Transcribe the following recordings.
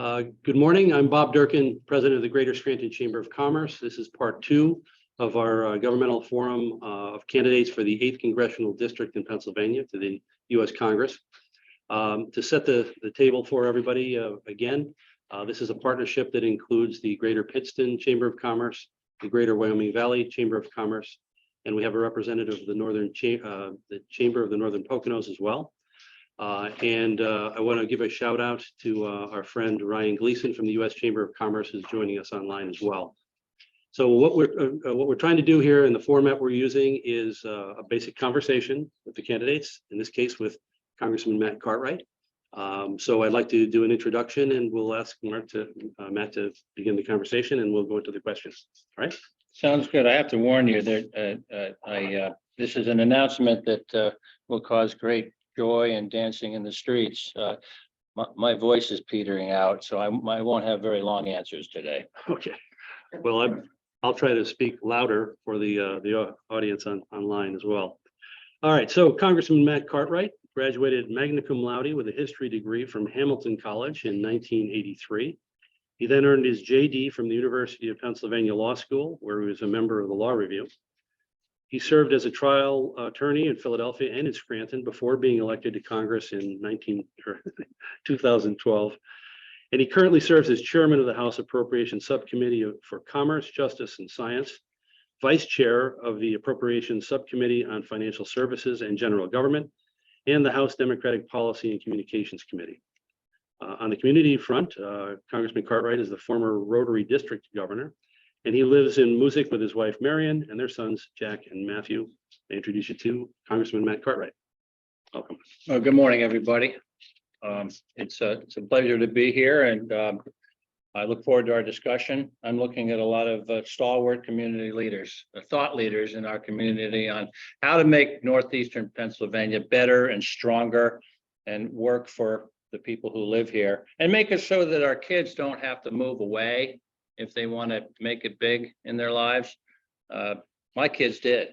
Good morning. I'm Bob Durkin, President of the Greater Scranton Chamber of Commerce. This is part two of our governmental forum of candidates for the 8th Congressional District in Pennsylvania to the U.S. Congress. To set the table for everybody again, this is a partnership that includes the Greater Pittston Chamber of Commerce, the Greater Wyoming Valley Chamber of Commerce, and we have a representative of the Chamber of the Northern Poconos as well. I want to give a shout out to our friend Ryan Gleason from the U.S. Chamber of Commerce, who's joining us online as well. So what we're trying to do here in the format we're using is a basic conversation with the candidates, in this case with Congressman Matt Cartwright. So I'd like to do an introduction, and we'll ask Matt to begin the conversation, and we'll go into the questions. All right? Sounds good. I have to warn you that this is an announcement that will cause great joy and dancing in the streets. My voice is petering out, so I won't have very long answers today. Okay. Well, I'll try to speak louder for the audience online as well. All right. So Congressman Matt Cartwright graduated magna cum laude with a history degree from Hamilton College in 1983. He then earned his JD from the University of Pennsylvania Law School, where he was a member of the Law Review. He served as a trial attorney in Philadelphia and in Scranton before being elected to Congress in 2012. And he currently serves as chairman of the House Appropriations Subcommittee for Commerce, Justice, and Science, vice chair of the Appropriations Subcommittee on Financial Services and General Government, and the House Democratic Policy and Communications Committee. On the community front, Congressman Cartwright is the former Rotary District Governor, and he lives in Moosic with his wife, Marion, and their sons, Jack and Matthew. I introduce you to Congressman Matt Cartwright. Welcome. Well, good morning, everybody. It's a pleasure to be here, and I look forward to our discussion. I'm looking at a lot of stalwart community leaders, thought leaders in our community on how to make Northeastern Pennsylvania better and stronger and work for the people who live here and make it so that our kids don't have to move away if they want to make it big in their lives. My kids did.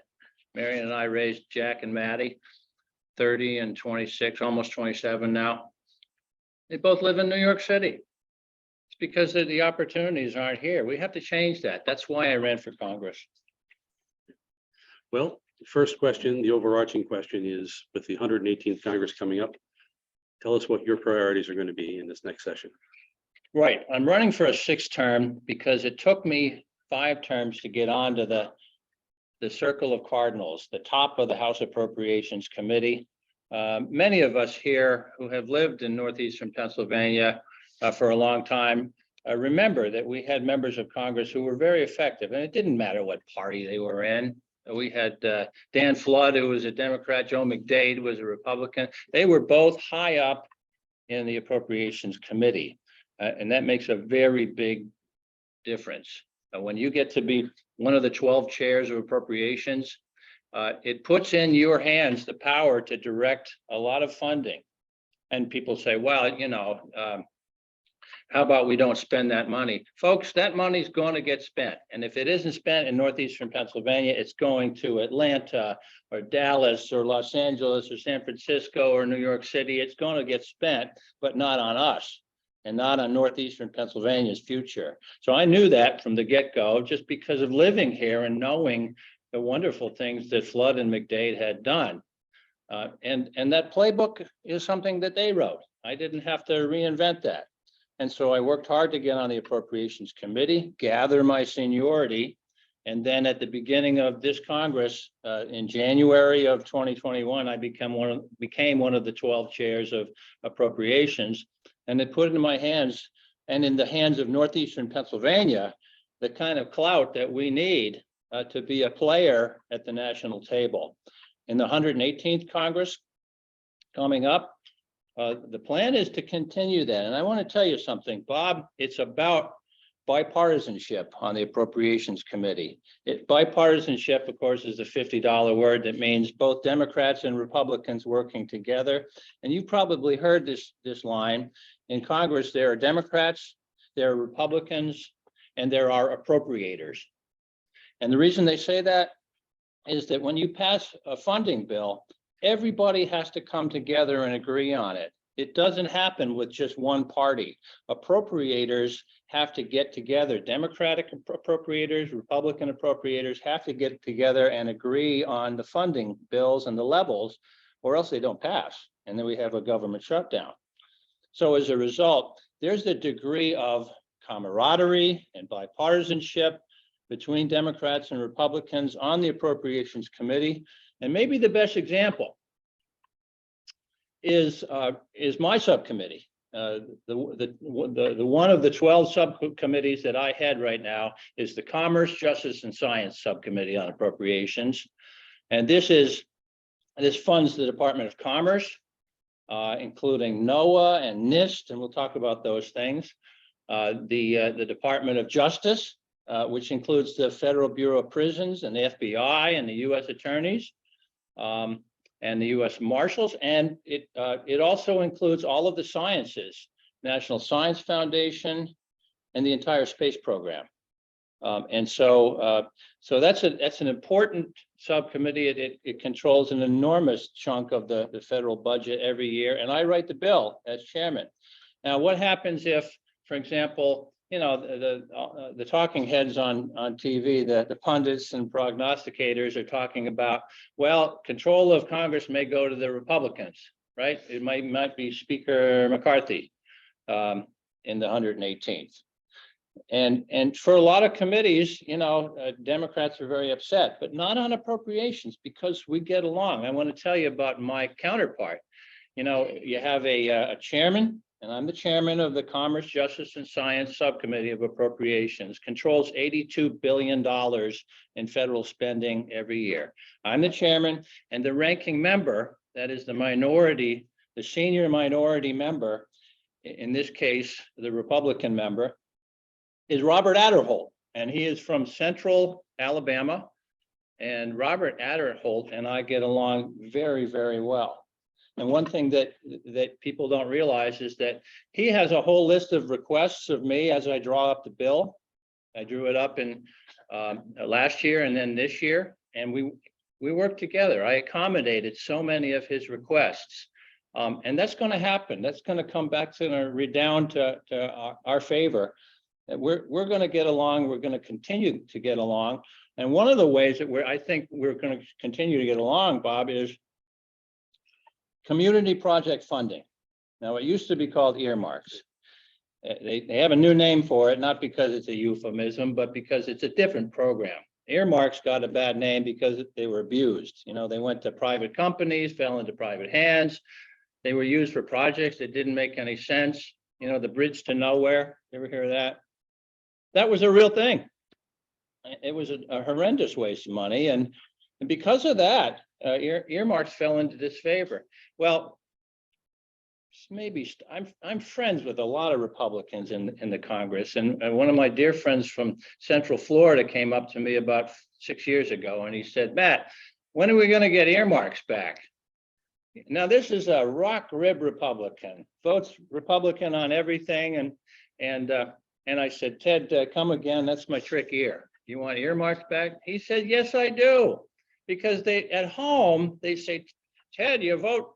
Marion and I raised Jack and Maddie, 30 and 26, almost 27 now. They both live in New York City. It's because the opportunities aren't here. We have to change that. That's why I ran for Congress. Well, the first question, the overarching question is, with the 118th Congress coming up, tell us what your priorities are going to be in this next session. Right. I'm running for a 6th term because it took me 5 terms to get onto the circle of cardinals, the top of the House Appropriations Committee. Many of us here who have lived in Northeastern Pennsylvania for a long time remember that we had members of Congress who were very effective, and it didn't matter what party they were in. We had Dan Flood, who was a Democrat, Joe McDade was a Republican. They were both high up in the Appropriations Committee. And that makes a very big difference. When you get to be one of the 12 chairs of appropriations, it puts in your hands the power to direct a lot of funding. And people say, well, how about we don't spend that money? Folks, that money's going to get spent. And if it isn't spent in Northeastern Pennsylvania, it's going to Atlanta or Dallas or Los Angeles or San Francisco or New York City. It's going to get spent, but not on us, and not on Northeastern Pennsylvania's future. So I knew that from the get-go, just because of living here and knowing the wonderful things that Flood and McDade had done. And that playbook is something that they wrote. I didn't have to reinvent that. And so I worked hard to get on the Appropriations Committee, gather my seniority, and then at the beginning of this Congress, in January of 2021, I became one of the 12 chairs of appropriations. And it put it in my hands and in the hands of Northeastern Pennsylvania, the kind of clout that we need to be a player at the national table. In the 118th Congress coming up, the plan is to continue that. And I want to tell you something, Bob, it's about bipartisanship on the Appropriations Committee. Bipartisanship, of course, is a $50 word that means both Democrats and Republicans working together. And you probably heard this line. In Congress, there are Democrats, there are Republicans, and there are appropriators. And the reason they say that is that when you pass a funding bill, everybody has to come together and agree on it. It doesn't happen with just one party. Appropriators have to get together. Democratic appropriators, Republican appropriators have to get together and agree on the funding bills and the levels, or else they don't pass. And then we have a government shutdown. So as a result, there's a degree of camaraderie and bipartisanship between Democrats and Republicans on the Appropriations Committee. And maybe the best example is my subcommittee. The one of the 12 subcommittees that I head right now is the Commerce, Justice, and Science Subcommittee on Appropriations. And this funds the Department of Commerce, including NOAA and NIST, and we'll talk about those things. The Department of Justice, which includes the Federal Bureau of Prisons and the FBI and the U.S. attorneys, and the U.S. Marshals, and it also includes all of the sciences, National Science Foundation, and the entire space program. So that's an important subcommittee. It controls an enormous chunk of the federal budget every year, and I write the bill as chairman. Now, what happens if, for example, you know, the talking heads on TV, the pundits and prognosticators are talking about, well, control of Congress may go to the Republicans, right? It might be Speaker McCarthy in the 118th. And for a lot of committees, you know, Democrats are very upset, but not on appropriations because we get along. I want to tell you about my counterpart. You know, you have a chairman, and I'm the chairman of the Commerce, Justice, and Science Subcommittee of Appropriations, controls $82 billion in federal spending every year. I'm the chairman, and the ranking member, that is the minority, the senior minority member, in this case, the Republican member, is Robert Adderholt, and he is from Central Alabama. And Robert Adderholt and I get along very, very well. And one thing that people don't realize is that he has a whole list of requests of me as I draw up the bill. I drew it up in last year and then this year, and we worked together. I accommodated so many of his requests, and that's going to happen. That's going to come back to redound to our favor. We're going to get along. We're going to continue to get along. And one of the ways that I think we're going to continue to get along, Bob, is community project funding. Now, it used to be called earmarks. They have a new name for it, not because it's a euphemism, but because it's a different program. Earmarks got a bad name because they were abused. You know, they went to private companies, fell into private hands. They were used for projects that didn't make any sense. You know, the bridge to nowhere. You ever hear of that? That was a real thing. It was a horrendous waste of money. And because of that, earmarks fell into disfavor. Well, maybe I'm friends with a lot of Republicans in the Congress, and one of my dear friends from Central Florida came up to me about 6 years ago, and he said, "Matt, when are we going to get earmarks back?" Now, this is a rock rib Republican, votes Republican on everything, and I said, "Ted, come again. That's my trick ear. You want earmarks back?" He said, "Yes, I do." Because at home, they say, "Ted, you vote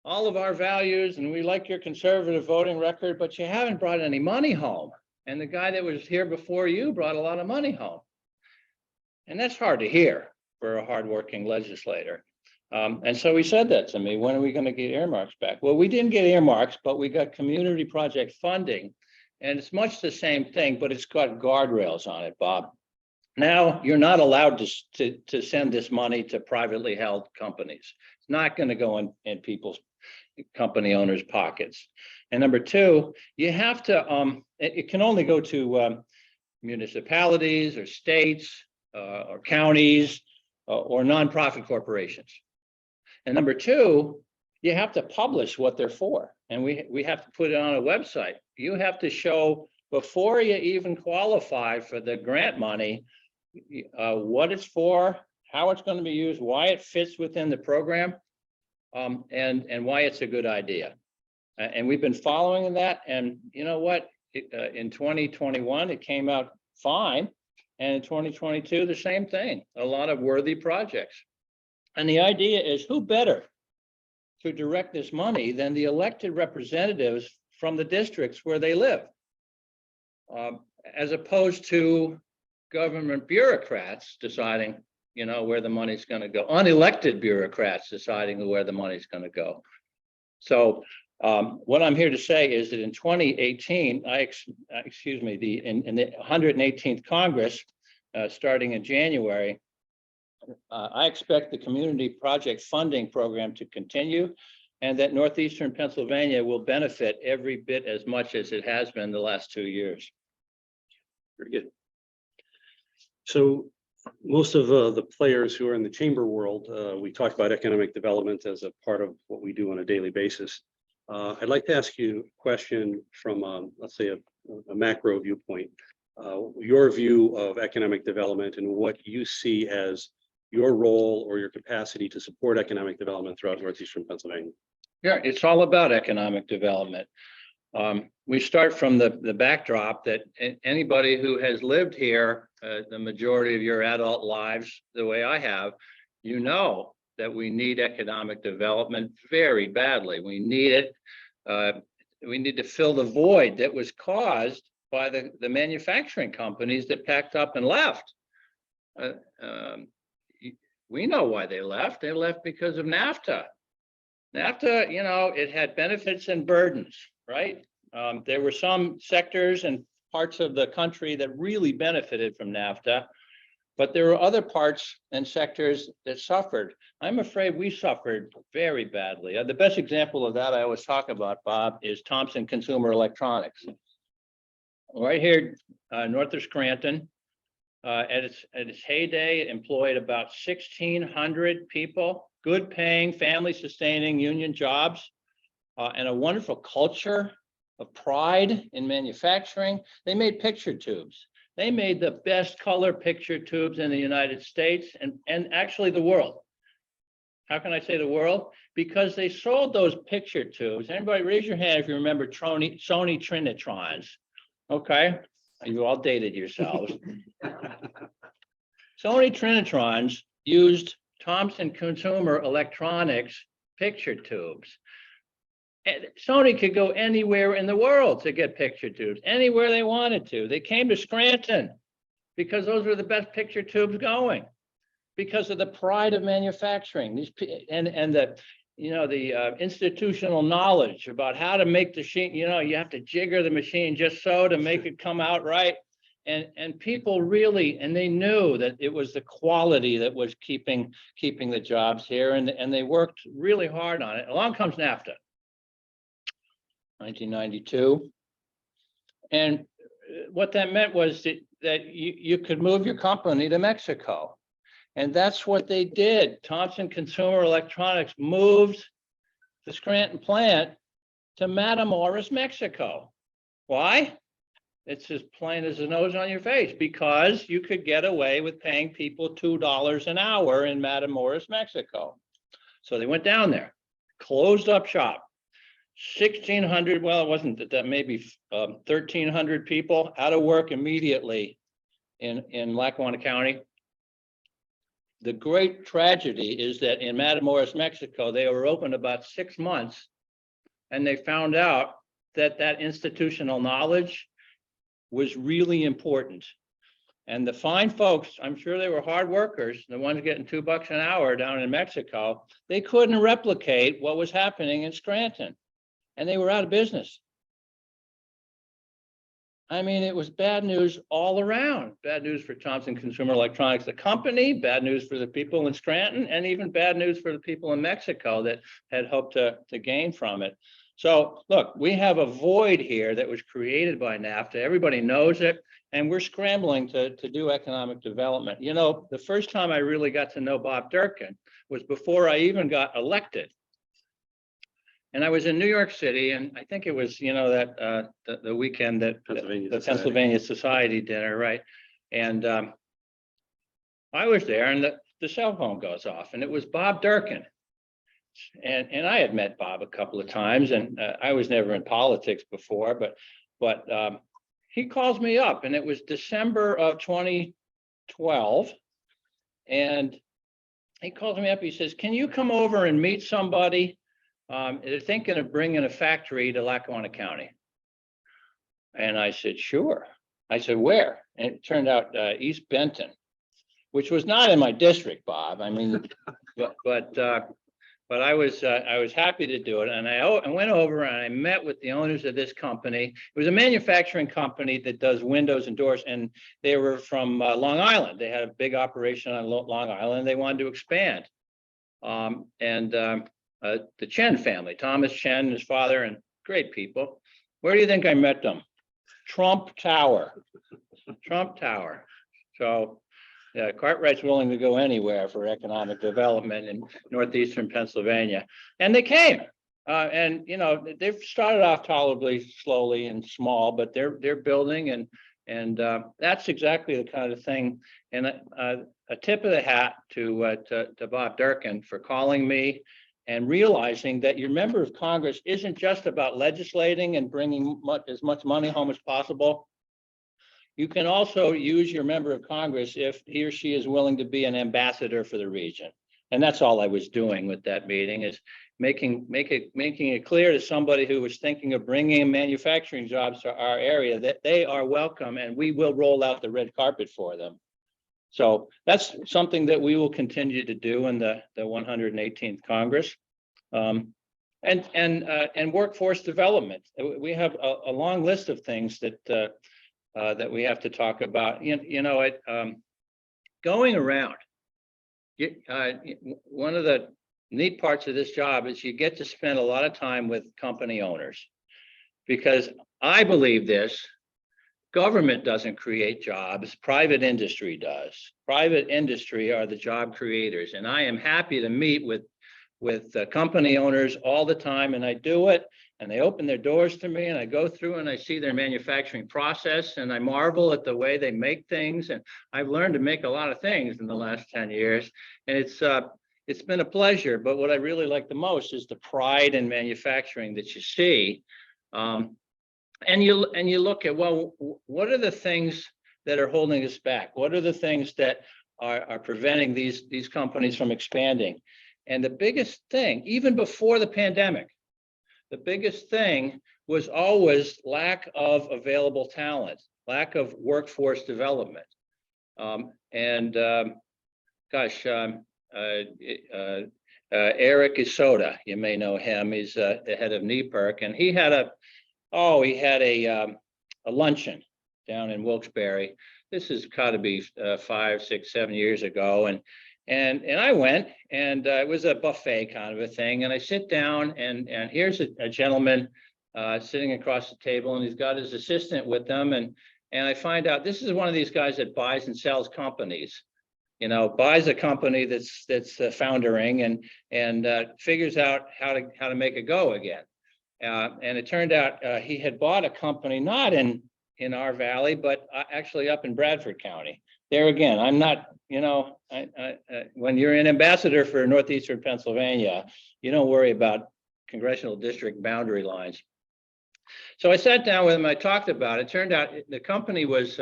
all of our values and we like your conservative voting record, but you haven't brought any money home. And the guy that was here before you brought a lot of money home." And that's hard to hear for a hardworking legislator. And so he said that to me, "When are we going to get earmarks back?" Well, we didn't get earmarks, but we got community project funding. And it's much the same thing, but it's got guardrails on it, Bob. Now, you're not allowed to send this money to privately held companies. It's not going to go in people's company owners' pockets. And number two, you have to, it can only go to municipalities or states or counties or nonprofit corporations. And number two, you have to publish what they're for. And we have to put it on a website. You have to show before you even qualify for the grant money, what it's for, how it's going to be used, why it fits within the program, and why it's a good idea. And we've been following that. And you know what? In 2021, it came out fine. And in 2022, the same thing. A lot of worthy projects. And the idea is, who better to direct this money than the elected representatives from the districts where they live. As opposed to government bureaucrats deciding, where the money's going to go, unelected bureaucrats deciding where the money's going to go. So what I'm here to say is that in 2018, in the 118th Congress, starting in January, I expect the community project funding program to continue, and that Northeastern Pennsylvania will benefit every bit as much as it has been the last 2 years. Very good. So most of the players who are in the chamber world, we talk about economic development as a part of what we do on a daily basis. I'd like to ask you a question from, let's say, a macro viewpoint. Your view of economic development and what you see as your role or your capacity to support economic development throughout Northeastern Pennsylvania. Yeah, it's all about economic development. We start from the backdrop that anybody who has lived here the majority of your adult lives the way I have, that we need economic development very badly. We need it. We need to fill the void that was caused by the manufacturing companies that packed up and left. We know why they left. They left because of NAFTA. NAFTA, it had benefits and burdens, right? There were some sectors and parts of the country that really benefited from NAFTA, but there were other parts and sectors that suffered. I'm afraid we suffered very badly. The best example of that I always talk about, Bob, is Thompson Consumer Electronics. Right here, north of Scranton, at its heyday, it employed about 1,600 people, good paying, family sustaining union jobs, and a wonderful culture of pride in manufacturing. They made picture tubes. They made the best color picture tubes in the United States and actually the world. How can I say the world? Because they sold those picture tubes. Anybody raise your hand if you remember Sony Trinitrons. Okay, you all dated yourselves. Sony Trinitrons used Thompson Consumer Electronics picture tubes. And Sony could go anywhere in the world to get picture tubes, anywhere they wanted to. They came to Scranton because those were the best picture tubes going, because of the pride of manufacturing. These and the the institutional knowledge about how to make the machine. You have to jigger the machine just so to make it come out right. And people really, and they knew that it was the quality that was keeping the jobs here, and they worked really hard on it. Along comes NAFTA. 1992, and what that meant was that you could move your company to Mexico, and that's what they did. Thompson Consumer Electronics moved the Scranton plant to Matamoros, Mexico. Why? It's as plain as the nose on your face, because you could get away with paying people $2 an hour in Matamoros, Mexico. So they went down there, closed up shop. 1,600, well, it wasn't that, maybe 1,300 people out of work immediately in Lackawanna County. The great tragedy is that in Matamoros, Mexico, they were open about 6 months, and they found out that institutional knowledge was really important. And the fine folks, I'm sure they were hard workers, the ones getting $2 an hour down in Mexico, they couldn't replicate what was happening in Scranton. And they were out of business. I mean, it was bad news all around. Bad news for Thompson Consumer Electronics, the company, bad news for the people in Scranton, and even bad news for the people in Mexico that had hoped to gain from it. So look, we have a void here that was created by NAFTA. Everybody knows it, and we're scrambling to do economic development. The first time I really got to know Bob Durkin was before I even got elected. And I was in New York City, and I think it was, that the weekend that the Pennsylvania Society dinner, right? And I was there, and the cell phone goes off, and it was Bob Durkin. And I had met Bob a couple of times, and I was never in politics before, but he calls me up, and it was December of 2012, and he calls me up. He says, "Can you come over and meet somebody they're thinking of bringing a factory to Lackawanna County. And I said, sure. I said, where? And it turned out East Benton, which was not in my district, Bob. I mean, but I was happy to do it. And I went over and I met with the owners of this company. It was a manufacturing company that does windows and doors, and they were from Long Island. They had a big operation on Long Island, and they wanted to expand. The Chen family, Thomas Chen, his father, and great people. Where do you think I met them? Trump Tower. Trump Tower. So yeah, Cartwright's willing to go anywhere for economic development in Northeastern Pennsylvania. And they came. And you know, they've started off tolerably slowly and small, but they're building, and that's exactly the kind of thing. And a tip of the hat to Bob Durkin for calling me and realizing that your member of Congress isn't just about legislating and bringing as much money home as possible. You can also use your member of Congress if he or she is willing to be an ambassador for the region. And that's all I was doing with that meeting, is making it clear to somebody who was thinking of bringing manufacturing jobs to our area that they are welcome, and we will roll out the red carpet for them. So that's something that we will continue to do in the 118th Congress. And workforce development. We have a long list of things that we have to talk about. Going around, one of the neat parts of this job is you get to spend a lot of time with company owners, because I believe this: government doesn't create jobs, private industry does. Private industry are the job creators, and I am happy to meet with company owners all the time, and I do it, and they open their doors to me, and I go through and I see their manufacturing process, and I marvel at the way they make things. And I've learned to make a lot of things in the last 10 years, and it's been a pleasure. But what I really like the most is the pride in manufacturing that you see. And you look at, well, what are the things that are holding us back? What are the things that are preventing these companies from expanding? And the biggest thing, even before the pandemic, the biggest thing was always lack of available talent, lack of workforce development. Eric Isoda, you may know him. He's the head of NEPERC, and he had a luncheon down in Wilkes-Barre. This has got to be 5, 6, 7 years ago, and I went, and it was a buffet kind of a thing. And I sit down, and here's a gentleman sitting across the table, and he's got his assistant with them, and I find out this is one of these guys that buys and sells companies. Buys a company that's foundering and figures out how to make it go again. And it turned out he had bought a company not in our valley, but actually up in Bradford County. There again, I'm not, when you're an ambassador for Northeastern Pennsylvania, you don't worry about Congressional District boundary lines. So I sat down with him, I talked about it. Turned out the company was,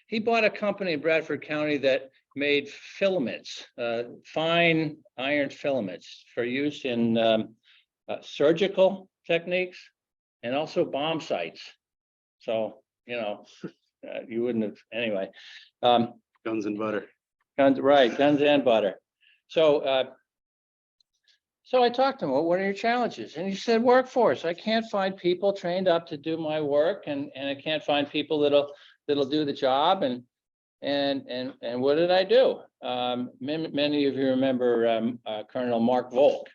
he bought a company in Bradford County that made filaments, fine iron filaments for use in surgical techniques and also bomb sites. So, you wouldn't have, anyway. Guns and butter. Guns and butter. So I talked to him, well, what are your challenges? And he said, workforce. I can't find people trained up to do my work, and I can't find people that'll do the job. And what did I do? Many of you remember Colonel Mark Volk,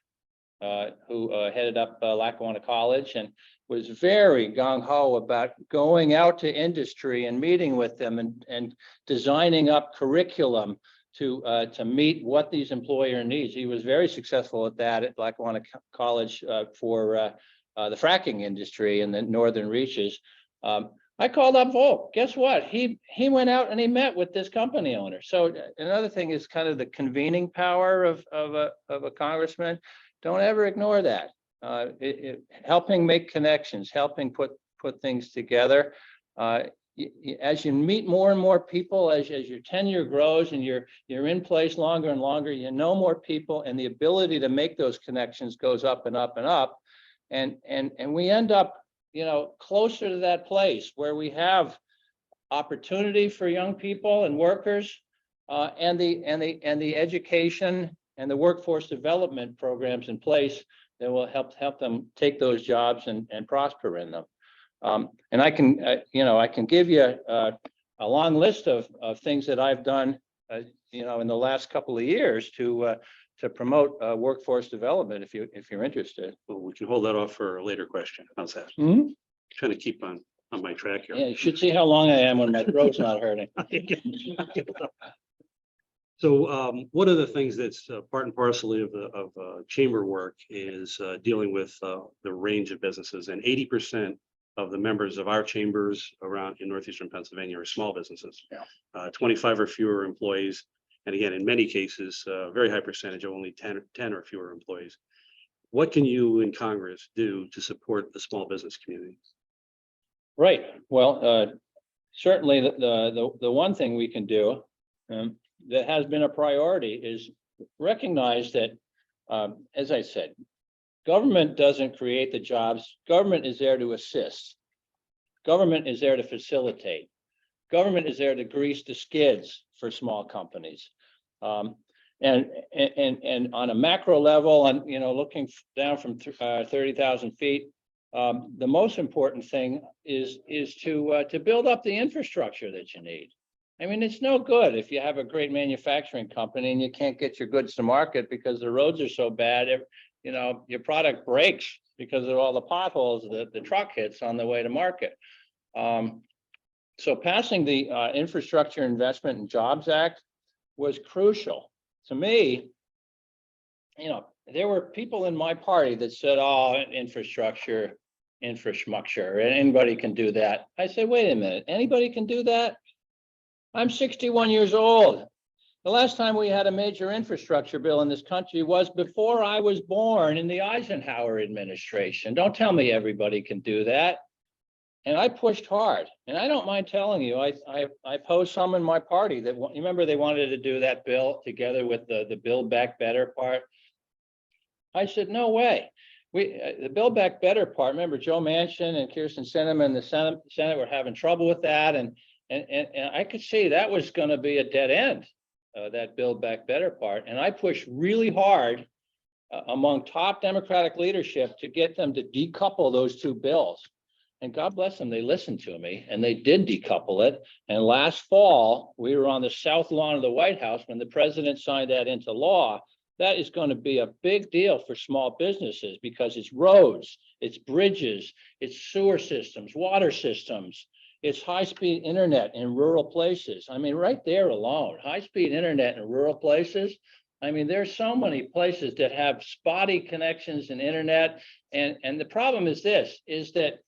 who headed up Lackawanna College and was very gung-ho about going out to industry and meeting with them and designing up curriculum to meet what these employer needs. He was very successful at that at Lackawanna College for the fracking industry in the northern reaches. I called up Volk. Guess what? He went out and he met with this company owner. So another thing is kind of the convening power of a congressman. Don't ever ignore that. Helping make connections, helping put things together. as you meet more and more people, as your tenure grows and you're in place longer and longer, you know more people, and the ability to make those connections goes up and up and up. And we end up, closer to that place where we have opportunity for young people and workers, and the education and the workforce development programs in place that will help them take those jobs and prosper in them. And I can give you a long list of things that I've done, in the last couple of years to promote workforce development. If you're interested, Well, we can hold that off for a later question. How's that? Trying to keep on my track here. Yeah, you should see how long I am when my throat's not hurting. So one of the things that's part and parcel of chamber work is dealing with the range of businesses, and 80% of the members of our chambers around in Northeastern Pennsylvania are small businesses. Yeah. 25 or fewer employees. And again, in many cases, a very high percentage of only 10 or fewer employees. What can you in Congress do to support the small business community? Right. Well, certainly the one thing we can do that has been a priority is recognize that, as I said, government doesn't create the jobs. Government is there to assist. Government is there to facilitate. Government is there to grease the skids for small companies. And on a macro level, and looking down from 30,000 feet, the most important thing is to build up the infrastructure that you need. I mean, it's no good if you have a great manufacturing company and you can't get your goods to market because the roads are so bad. Your product breaks because of all the potholes that the truck hits on the way to market. So passing the Infrastructure Investment and Jobs Act was crucial. To me, there were people in my party that said, oh, infrastructure, and anybody can do that. I said, wait a minute, anybody can do that? I'm 61 years old. The last time we had a major infrastructure bill in this country was before I was born in the Eisenhower administration. Don't tell me everybody can do that. And I pushed hard, and I don't mind telling you, I posed some in my party that, you remember, they wanted to do that bill together with the Build Back Better part. I said, no way. The Build Back Better part, remember Joe Manchin and Kirsten Sinema in the Senate were having trouble with that. And I could see that was going to be a dead end, that Build Back Better part. And I pushed really hard among top Democratic leadership to get them to decouple those two bills. And God bless them, they listened to me and they did decouple it. And last fall, we were on the south lawn of the White House when the president signed that into law. That is going to be a big deal for small businesses because it's roads, it's bridges, it's sewer systems, water systems, it's high-speed internet in rural places. I mean, right there alone, high-speed internet in rural places. I mean, there's so many places that have spotty connections and internet. And the problem is this, is that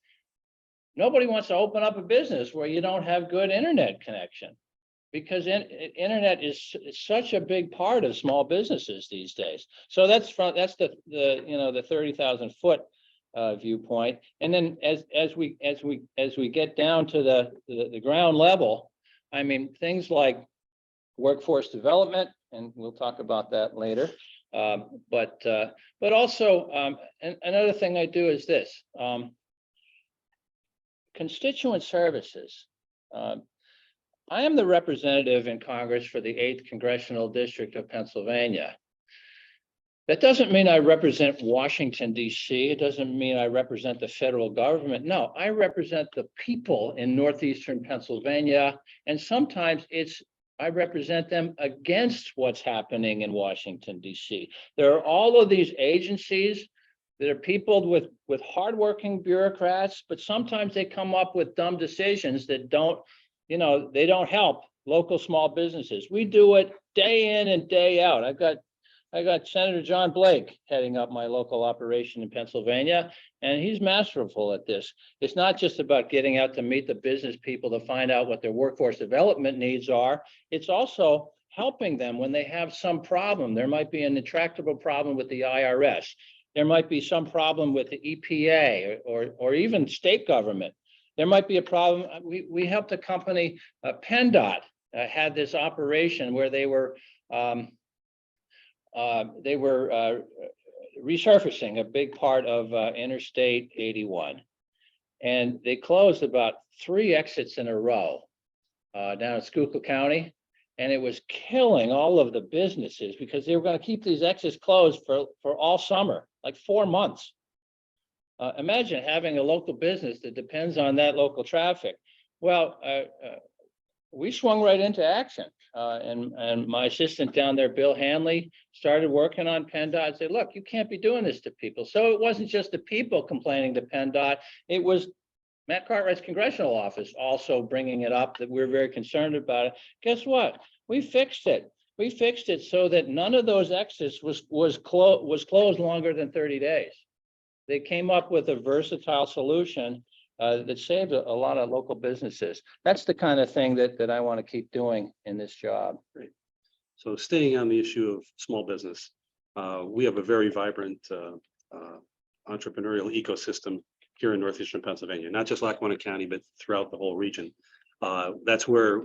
nobody wants to open up a business where you don't have good internet connection, because internet is such a big part of small businesses these days. So that's the 30,000 foot viewpoint. And then as we get down to the ground level, I mean, things like workforce development, and we'll talk about that later. But also another thing I do is this. Constituent services. I am the representative in Congress for the 8th Congressional District of Pennsylvania. That doesn't mean I represent Washington, D.C. It doesn't mean I represent the federal government. No, I represent the people in Northeastern Pennsylvania. And sometimes I represent them against what's happening in Washington, D.C. There are all of these agencies that are peopled with hardworking bureaucrats, but sometimes they come up with dumb decisions that they don't help local small businesses. We do it day in and day out. I got Senator John Blake heading up my local operation in Pennsylvania, and he's masterful at this. It's not just about getting out to meet the business people to find out what their workforce development needs are. It's also helping them when they have some problem. There might be an intractable problem with the IRS. There might be some problem with the EPA or even state government. There might be a problem. We helped a company, PennDOT, had this operation where they were resurfacing a big part of Interstate 81. And they closed about 3 exits in a row down in Schuylkill County. And it was killing all of the businesses because they were going to keep these exits closed for all summer, like 4 months. Imagine having a local business that depends on that local traffic. Well, we swung right into action. And my assistant down there, Bill Hanley, started working on PennDOT and said, look, you can't be doing this to people. So it wasn't just the people complaining to PennDOT. It was Matt Cartwright's congressional office also bringing it up that we're very concerned about it. Guess what? We fixed it. We fixed it so that none of those exits was closed longer than 30 days. They came up with a versatile solution that saved a lot of local businesses. That's the kind of thing that I want to keep doing in this job. Great. So staying on the issue of small business, we have a very vibrant entrepreneurial ecosystem here in Northeastern Pennsylvania, not just Lackawanna County, but throughout the whole region. That's where,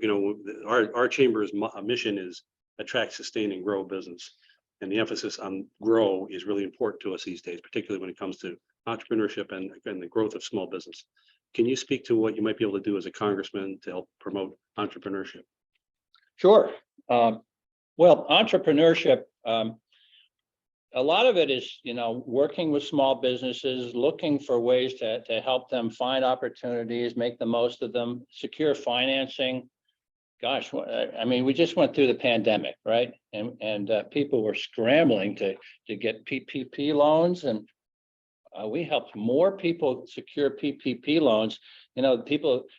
our chamber's mission is attract, sustain, and grow business. And the emphasis on grow is really important to us these days, particularly when it comes to entrepreneurship and the growth of small business. Can you speak to what you might be able to do as a congressman to help promote entrepreneurship? Sure. Well, entrepreneurship, a lot of it is, working with small businesses, looking for ways to help them find opportunities, make the most of them, secure financing. Gosh, I mean, we just went through the pandemic, right? And people were scrambling to get PPP loans, and we helped more people secure PPP loans.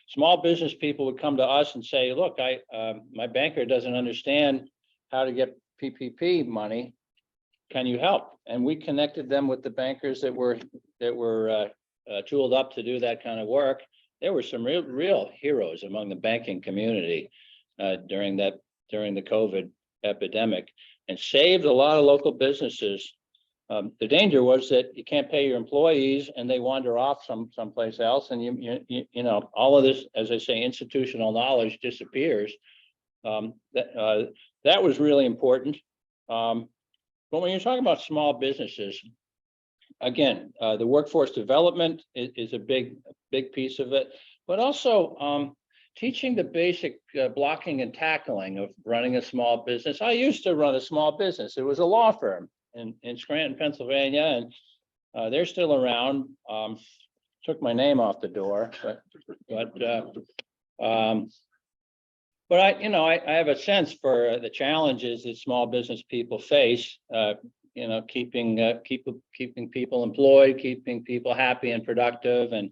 Small business people would come to us and say, look, my banker doesn't understand how to get PPP money. Can you help? And we connected them with the bankers that were tooled up to do that kind of work. There were some real heroes among the banking community during the COVID epidemic, and saved a lot of local businesses. The danger was that you can't pay your employees and they wander off someplace else, and all of this, as I say, institutional knowledge disappears. That was really important. But when you're talking about small businesses, again, the workforce development is a big piece of it, but also teaching the basic blocking and tackling of running a small business. I used to run a small business. It was a law firm in Scranton, Pennsylvania, and they're still around. Took my name off the door, but I have a sense for the challenges that small business people face. Keeping people employed, keeping people happy and productive, and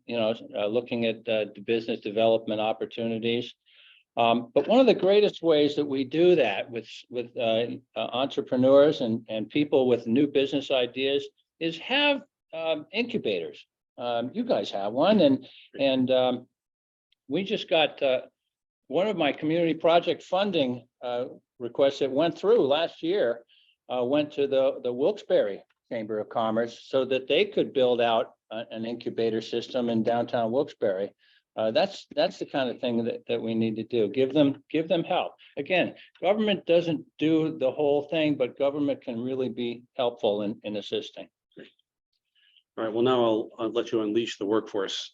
looking at the business development opportunities. But one of the greatest ways that we do that with entrepreneurs and people with new business ideas is have incubators. You guys have one, and we just got one of my community project funding requests that went through last year went to the Wilkes-Barre Chamber of Commerce so that they could build out an incubator system in downtown Wilkes-Barre. That's the kind of thing that we need to do. Give them help. Again, government doesn't do the whole thing, but government can really be helpful in assisting. All right. Well, now I'll let you unleash the workforce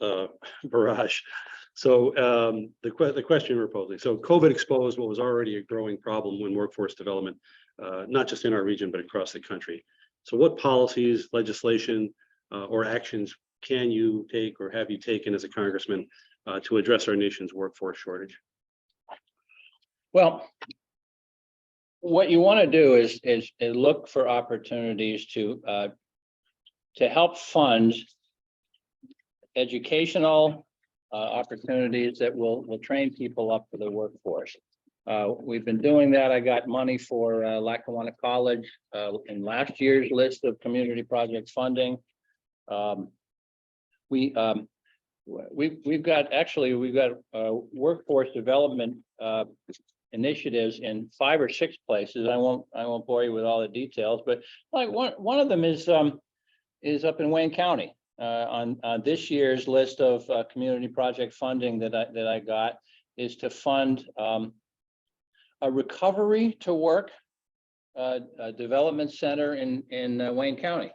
barrage. So the question we're posing. So COVID exposed what was already a growing problem in workforce development, not just in our region, but across the country. So what policies, legislation, or actions can you take or have you taken as a congressman to address our nation's workforce shortage? Well, what you want to do is look for opportunities to help fund educational opportunities that will train people up for the workforce. We've been doing that. I got money for Lackawanna College in last year's list of community project funding. We've got workforce development initiatives in 5 or 6 places. I won't bore you with all the details, but like one of them is up in Wayne County. on this year's list of community project funding that I got is to fund a recovery to work a development center in Wayne County.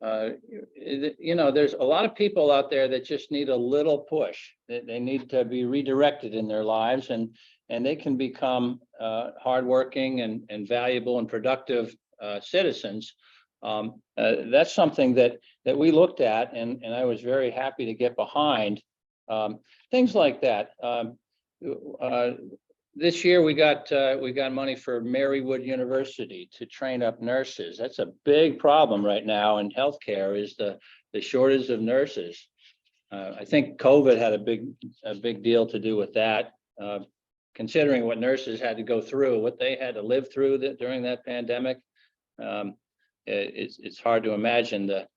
You know, there's a lot of people out there that just need a little push. They need to be redirected in their lives, and they can become hardworking and valuable and productive citizens. That's something that we looked at, and I was very happy to get behind. Things like that. This year we got money for Marywood University to train up nurses. That's a big problem right now in healthcare, is the shortage of nurses. I think COVID had a big deal to do with that. Considering what nurses had to go through, what they had to live through during that pandemic, it's hard to imagine the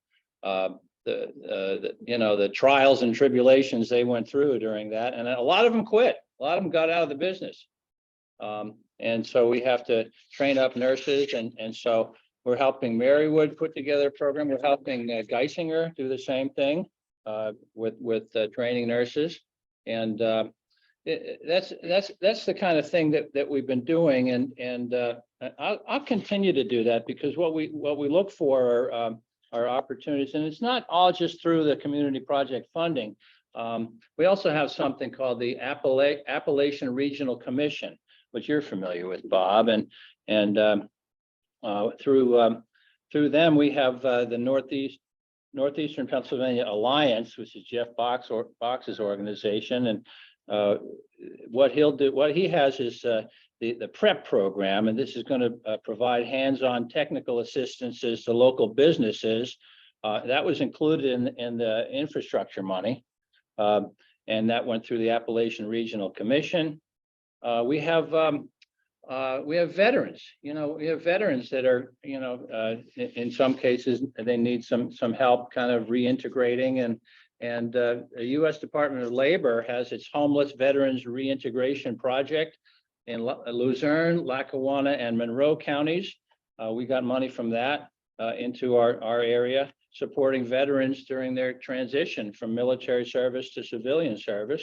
trials and tribulations they went through during that, and a lot of them quit. A lot of them got out of the business. And so we have to train up nurses. And so we're helping Marywood put together a program. We're helping Geisinger do the same thing with training nurses. And that's the kind of thing that we've been doing. And I'll continue to do that, because what we look for are opportunities. And it's not all just through the community project funding. We also have something called the Appalachian Regional Commission, which you're familiar with, Bob, and through them we have the Northeastern Pennsylvania Alliance, which is Jeff Box's organization, and what he has is the PrEP program, and this is going to provide hands-on technical assistances to local businesses. That was included in the infrastructure money. And that went through the Appalachian Regional Commission. We have veterans. You know, we have veterans that are, in some cases they need some help kind of reintegrating, and the U.S. Department of Labor has its Homeless Veterans Reintegration Project in Luzerne, Lackawanna, and Monroe counties. We got money from that into our area, supporting veterans during their transition from military service to civilian service.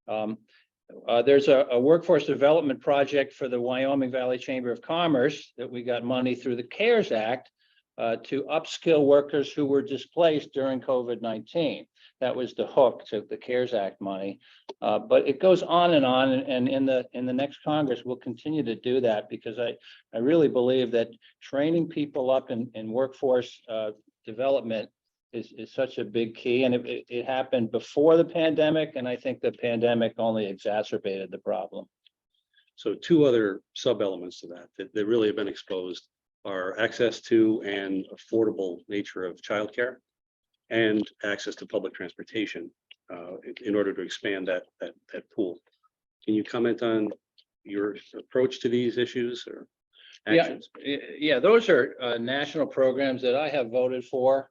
There's a workforce development project for the Wyoming Valley Chamber of Commerce that we got money through the CARES Act to upskill workers who were displaced during COVID-19. That was the hook to the CARES Act money. But it goes on, and in the next Congress, we'll continue to do that, because I really believe that training people up in workforce development is such a big key, and it happened before the pandemic, and I think the pandemic only exacerbated the problem. So two other sub-elements to that really have been exposed are access to and affordable nature of childcare, and access to public transportation in order to expand that pool. Can you comment on your approach to these issues or actions? Yeah, those are national programs that I have voted for.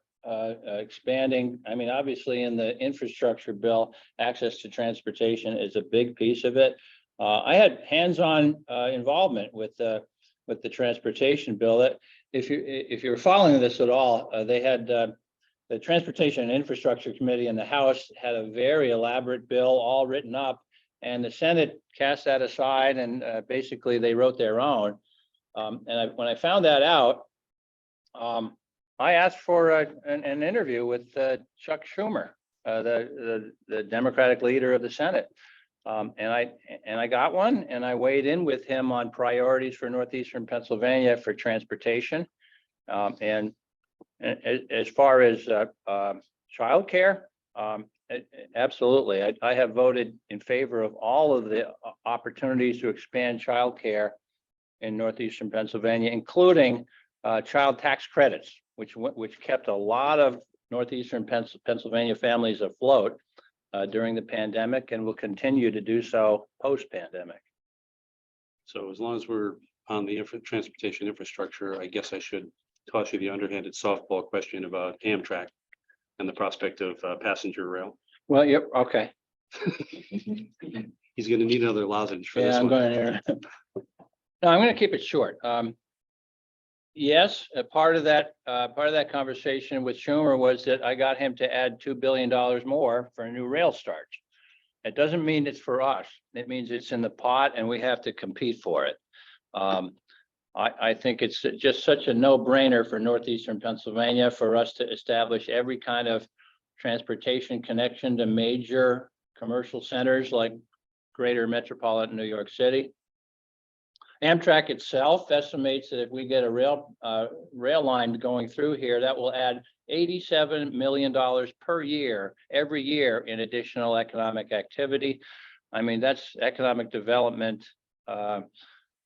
Expanding, I mean, obviously in the infrastructure bill, access to transportation is a big piece of it. I had hands-on involvement with the transportation bill. That if you're following this at all, they had the Transportation and Infrastructure Committee in the House had a very elaborate bill all written up, and the Senate cast that aside, and basically they wrote their own. When I found that out, I asked for an interview with Chuck Schumer, the Democratic leader of the Senate, and I got one, and I weighed in with him on priorities for Northeastern Pennsylvania for transportation, and as far as childcare, absolutely, I have voted in favor of all of the opportunities to expand childcare in Northeastern Pennsylvania, including child tax credits, which kept a lot of Northeastern Pennsylvania families afloat during the pandemic, and will continue to do so post-pandemic. So as long as we're on the transportation infrastructure, I guess I should toss you the underhanded softball question about Amtrak and the prospect of passenger rail. Well, yep, okay. He's going to need another lozenge for this I'm one. going to. No, I'm going to keep it short. Yes, a part of that conversation with Schumer was that I got him to add $2 billion more for a new rail starch. It doesn't mean it's for us. It means it's in the pot and we have to compete for it. I think it's just such a no-brainer for Northeastern Pennsylvania for us to establish every kind of transportation connection to major commercial centers like greater metropolitan New York City. Amtrak itself estimates that if we get a rail line going through here, that will add $87 million per year, every year in additional economic activity. I mean, that's economic development on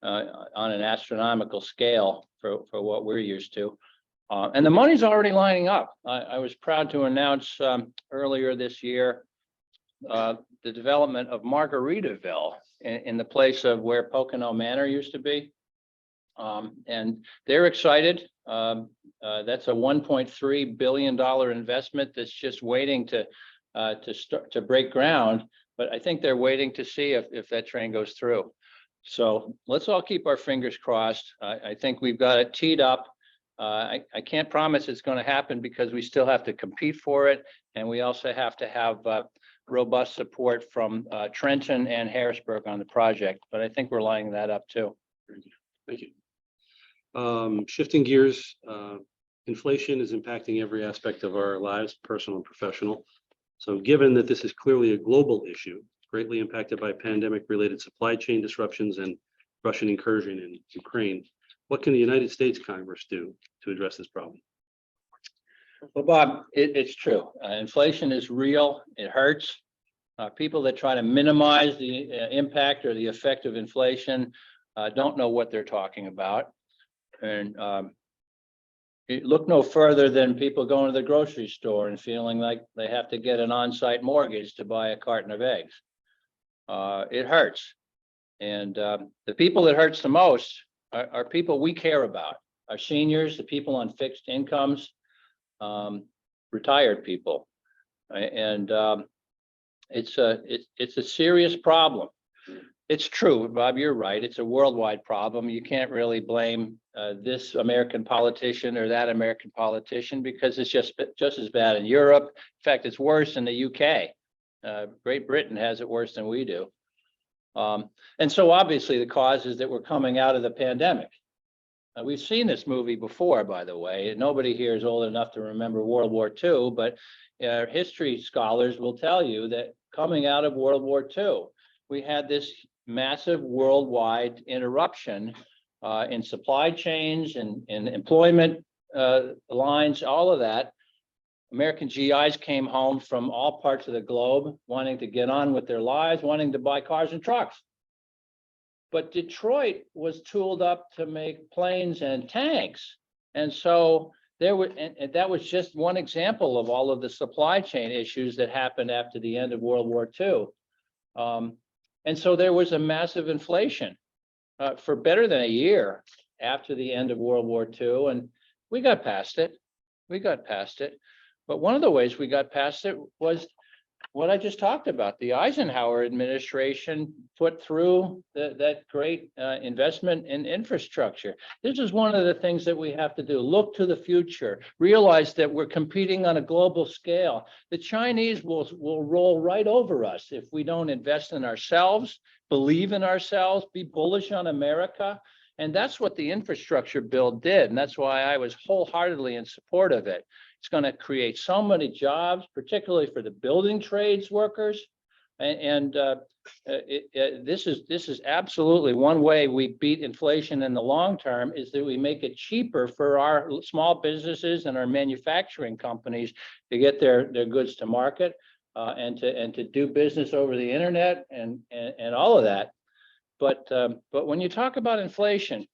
an astronomical scale for what we're used to. And the money's already lining up. I was proud to announce earlier this year the development of Margaritaville in the place of where Pocono Manor used to be. And they're excited. That's a $1.3 billion investment that's just waiting to break ground. But I think they're waiting to see if that train goes through. So let's all keep our fingers crossed. I think we've got it teed up. I can't promise it's going to happen because we still have to compete for it. And we also have to have robust support from Trenton and Harrisburg on the project. But I think we're lining that up too. Thank you. Shifting gears, inflation is impacting every aspect of our lives, personal and professional. So given that this is clearly a global issue, greatly impacted by pandemic-related supply chain disruptions and Russian incursion in Ukraine, what can the United States Congress do to address this problem? Well, Bob, it's true. Inflation is real. It hurts. People that try to minimize the impact or the effect of inflation don't know what they're talking about. And look no further than people going to the grocery store and feeling like they have to get an on-site mortgage to buy a carton of eggs. It hurts. And the people that hurts the most are people we care about. Our seniors, the people on fixed incomes, retired people. And it's a serious problem. It's true, Bob, you're right. It's a worldwide problem. You can't really blame this American politician or that American politician because it's just as bad in Europe. In fact, it's worse in the UK. Great Britain has it worse than we do. And so obviously the cause is that we're coming out of the pandemic. We've seen this movie before, by the way. Nobody here is old enough to remember World War II, but history scholars will tell you that coming out of World War II, we had this massive worldwide interruption in supply chains and in employment lines, all of that. American GIs came home from all parts of the globe wanting to get on with their lives, wanting to buy cars and trucks. But Detroit was tooled up to make planes and tanks. And so there were, and that was just one example of all of the supply chain issues that happened after the end of World War II. And so there was a massive inflation for better than a year after the end of World War II. And we got past it. We got past it. But one of the ways we got past it was what I just talked about. The Eisenhower administration put through that great investment in infrastructure. This is one of the things that we have to do. Look to the future. Realize that we're competing on a global scale. The Chinese will roll right over us if we don't invest in ourselves, believe in ourselves, be bullish on America. And that's what the infrastructure bill did. And that's why I was wholeheartedly in support of it. It's going to create so many jobs, particularly for the building trades workers. And this is absolutely one way we beat inflation in the long term is that we make it cheaper for our small businesses and our manufacturing companies to get their goods to market and to do business over the internet and all of that. But when you talk about inflation,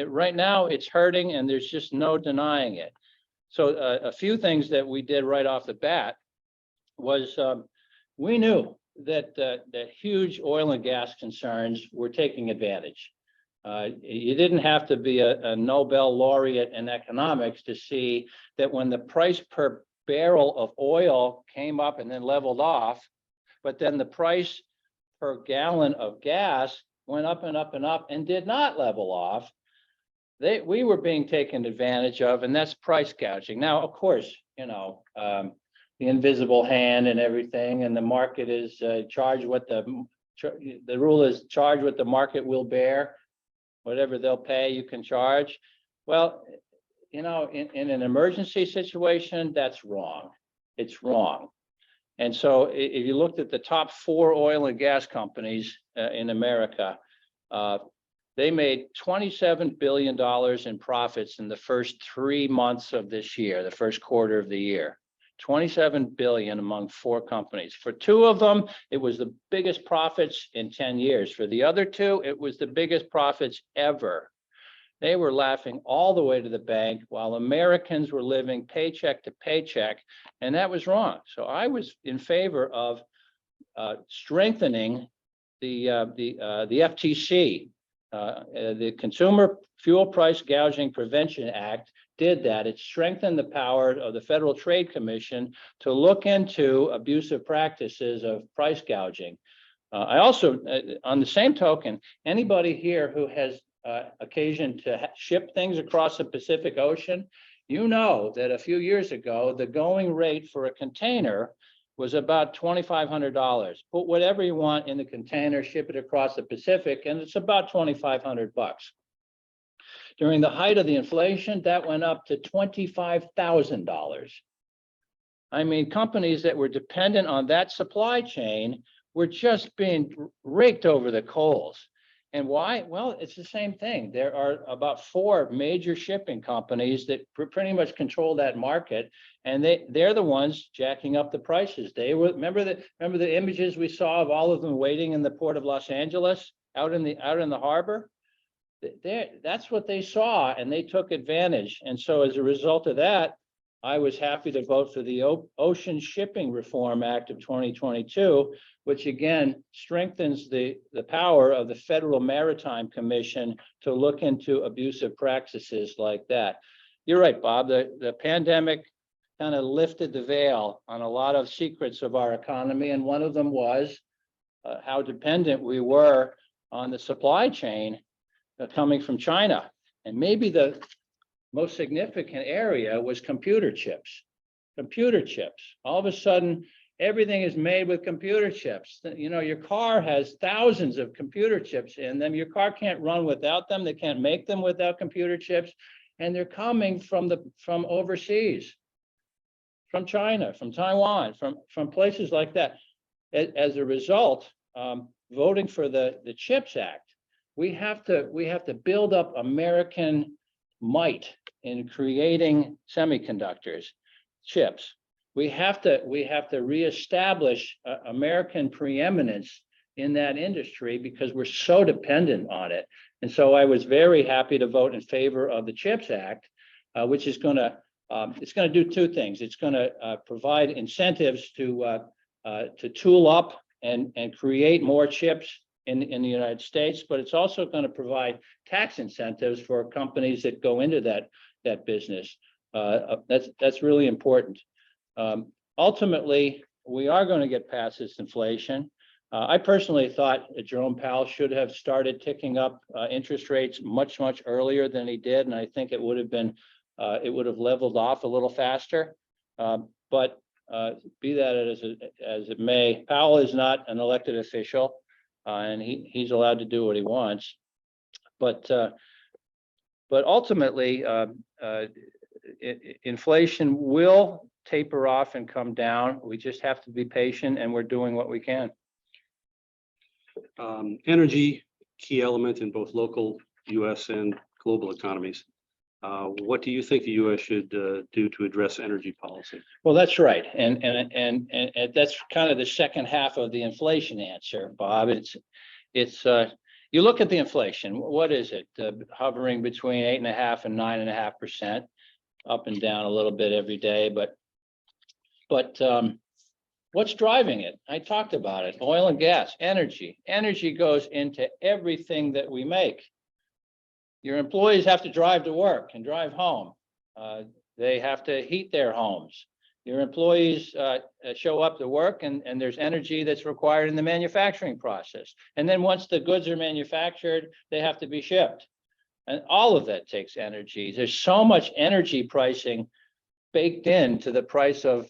right now it's hurting and there's just no denying it. So a few things that we did right off the bat was we knew that huge oil and gas concerns were taking advantage. You didn't have to be a Nobel laureate in economics to see that when the price per barrel of oil came up and then leveled off, but then the price per gallon of gas went up and up and up and did not level off, we were being taken advantage of, and that's price gouging. Now, of course, the invisible hand and everything, and the market is charge what the rule is, charge what the market will bear. Whatever they'll pay, you can charge. Well, in an emergency situation, that's wrong. It's wrong. And so if you looked at the top 4 oil and gas companies in America, they made $27 billion in profits in the first 3 months of this year, the first quarter of the year. 27 billion among 4 companies. For 2 of them, it was the biggest profits in 10 years. For the other 2, it was the biggest profits ever. They were laughing all the way to the bank while Americans were living paycheck to paycheck, and that was wrong. So I was in favor of strengthening the FTC. The Consumer Fuel Price Gouging Prevention Act did that. It strengthened the power of the Federal Trade Commission to look into abusive practices of price gouging. I also, on the same token, anybody here who has occasion to ship things across the Pacific Ocean, you know that a few years ago, the going rate for a container was about $2,500. Put whatever you want in the container, ship it across the Pacific, and it's about $2,500. During the height of the inflation, that went up to $25,000. I mean, companies that were dependent on that supply chain were just being raked over the coals. And why? Well, it's the same thing. There are about 4 major shipping companies that pretty much control that market, and they're the ones jacking up the prices. They were remember the images we saw of all of them waiting in the port of Los Angeles, out in the harbor. That's what they saw, and they took advantage. And so, as a result of that, I was happy to vote for the Ocean Shipping Reform Act of 2022, which again strengthens the power of the Federal Maritime Commission to look into abusive practices like that. You're right, Bob. The pandemic kind of lifted the veil on a lot of secrets of our economy, and one of them was how dependent we were on the supply chain coming from China. And maybe the most significant area was computer chips. Computer chips. All of a sudden, everything is made with computer chips. Your car has thousands of computer chips in them. Your car can't run without them. They can't make them without computer chips. And they're coming from overseas, from China, from Taiwan, from places like that. As a result, voting for the CHIPS Act, we have to build up American might in creating semiconductors, chips. We have to reestablish American preeminence in that industry because we're so dependent on it. And so I was very happy to vote in favor of the CHIPS Act, which is going to do 2 things. It's going to provide incentives to tool up and create more chips in the United States, but it's also going to provide tax incentives for companies that go into that business. That's really important. Ultimately, we are going to get past this inflation. I personally thought Jerome Powell should have started ticking up interest rates much earlier than he did, and I think it would have leveled off a little faster. But be that as it may, Powell is not an elected official. And he's allowed to do what he wants, but ultimately, inflation will taper off and come down. We just have to be patient, and we're doing what we can. Energy, key element in both local U.S. and global economies. What do you think the U.S. should do to address energy policy? Well, that's right, and that's kind of the second half of the inflation answer, Bob. It's you look at the inflation. What is it? Hovering between 8.5% and 9.5%, up and down a little bit every day. But what's driving it? I talked about it. Oil and gas, energy. Energy goes into everything that we make. Your employees have to drive to work and drive home. They have to heat their homes. Your employees show up to work, and there's energy that's required in the manufacturing process. And then once the goods are manufactured, they have to be shipped. And all of that takes energy. There's so much energy pricing baked into the price of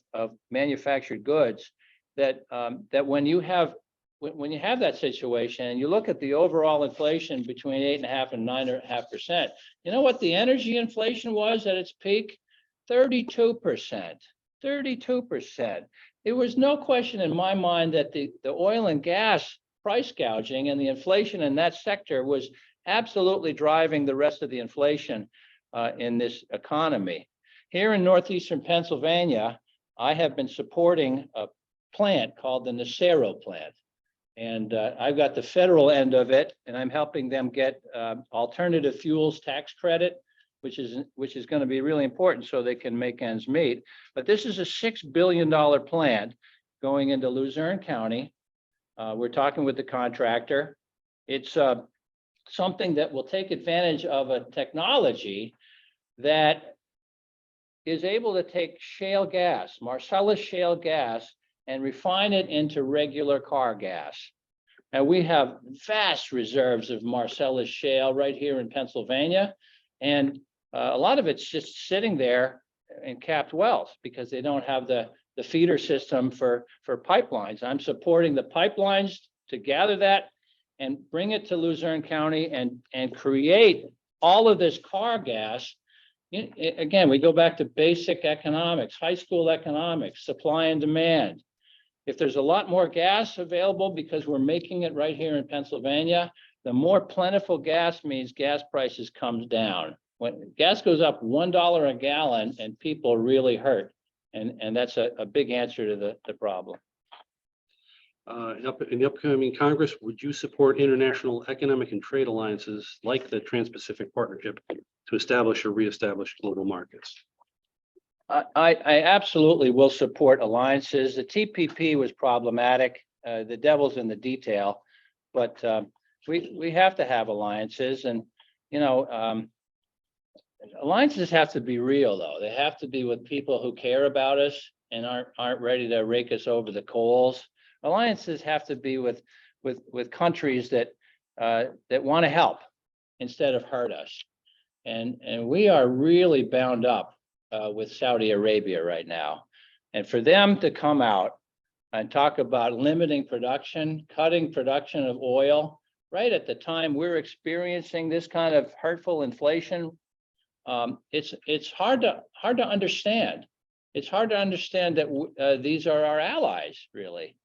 manufactured goods that that when you have that situation and you look at the overall inflation between 8.5% and 9.5%, you know what the energy inflation was at its peak? 32%. 32%. There was no question in my mind that the oil and gas price gouging and the inflation in that sector was absolutely driving the rest of the inflation in this economy. Here in Northeastern Pennsylvania, I have been supporting a plant called the Nacero plant. And I've got the federal end of it, and I'm helping them get alternative fuels tax credit, which is going to be really important so they can make ends meet. But this is a $6 billion plant going into Luzerne County. We're talking with the contractor. It's something that will take advantage of a technology that is able to take shale gas, Marcellus shale gas, and refine it into regular car gas. And we have vast reserves of Marcellus shale right here in Pennsylvania. And a lot of it's just sitting there in capped wells because they don't have the feeder system for pipelines. I'm supporting the pipelines to gather that and bring it to Luzerne County and create all of this car gas. Again, we go back to basic economics, high school economics, supply and demand. If there's a lot more gas available because we're making it right here in Pennsylvania, the more plentiful gas means gas prices comes down. When gas goes up $1 a gallon and people really hurt. And that's a big answer to the problem. In the upcoming Congress, would you support international economic and trade alliances like the Trans-Pacific Partnership to establish or reestablish global markets? I absolutely will support alliances. The TPP was problematic. The devil's in the detail, but we have to have alliances, and alliances have to be real, though. They have to be with people who care about us and aren't ready to rake us over the coals. Alliances have to be with countries that want to help instead of hurt us, and we are really bound up with Saudi Arabia right now. And for them to come out and talk about limiting production, cutting production of oil, right at the time we're experiencing this kind of hurtful inflation, it's hard to understand. It's hard to understand that these are our allies, really.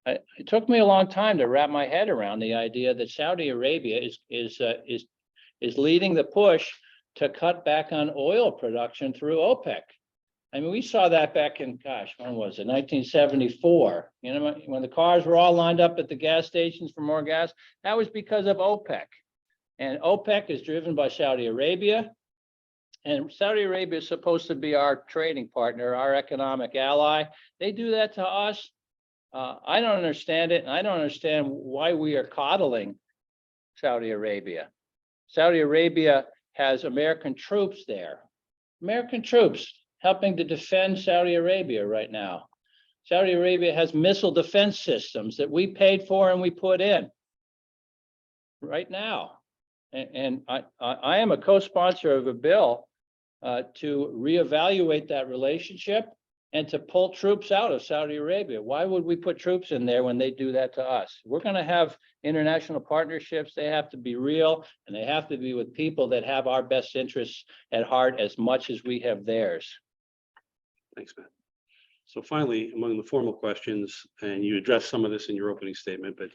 It took me a long time to wrap my head around the idea that Saudi Arabia is leading the push to cut back on oil production through OPEC. I mean, we saw that back in, gosh, when was it? 1974. When the cars were all lined up at the gas stations for more gas, that was because of OPEC. And OPEC is driven by Saudi Arabia. And Saudi Arabia is supposed to be our trading partner, our economic ally. They do that to us. I don't understand it. And I don't understand why we are coddling Saudi Arabia. Saudi Arabia has American troops there. American troops helping to defend Saudi Arabia right now. Saudi Arabia has missile defense systems that we paid for and we put in right now. And I am a co-sponsor of a bill to reevaluate that relationship and to pull troops out of Saudi Arabia. Why would we put troops in there when they do that to us? We're going to have international partnerships. They have to be real, and they have to be with people that have our best interests at heart as much as we have theirs. Thanks, Matt. So finally, among the formal questions, and you addressed some of this in your opening statement, but